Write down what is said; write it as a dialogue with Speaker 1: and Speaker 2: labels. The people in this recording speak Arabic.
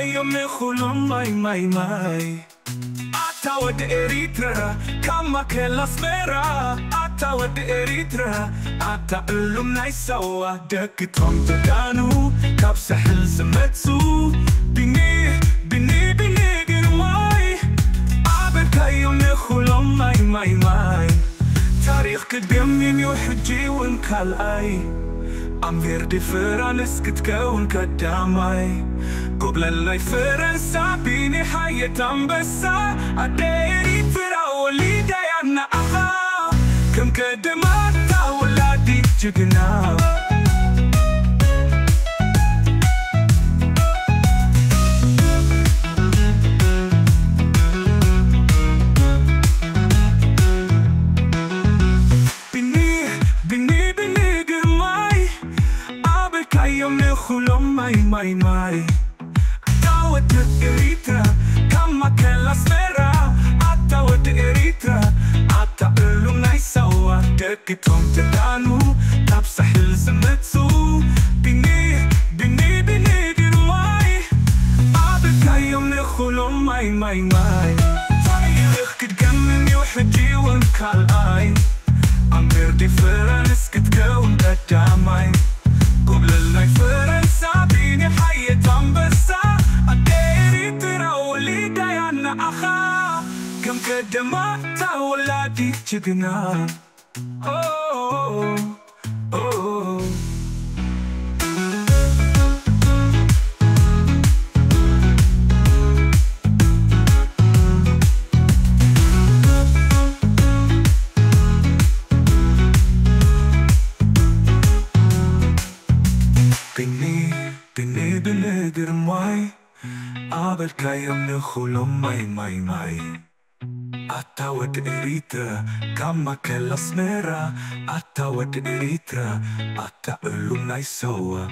Speaker 1: كيوم نخلم ماي أتود إريترا كما كلا سمرا أتود إريترا أتألم نايسوا دك تهم تدانو كاب سحل سمتسو بني قرماي عبر كيوم نخلم ماي تاريخ قدام يحجي ونكال أي أم فيردي فرانس كتكون قدامي قبل اللي فرنسا بيني حياة بسا أديري فرا وليدي أنا أخا كم كدمات ولادي جقنا يوم نخلم ماي أتود إريترا كما كلا سمرا أتود إريترا أتألم نايسوا دكتهم تدانو تبسح الزمتسو بني قرماي أبكى يوم نخلم ماي تاريخ كتجمني وحجي ونكال أي أمير دي فرانس كتكون قدامي قبل اللي فرنسا بيني حياة بسا أديري ترى وليدي أنا أخا كم قدمت ولادي جقنا بني قرماي قبل كيوم نخلم ماي أتود إريترا كما كلا سمرا أتود إريترا أتألم نايسوا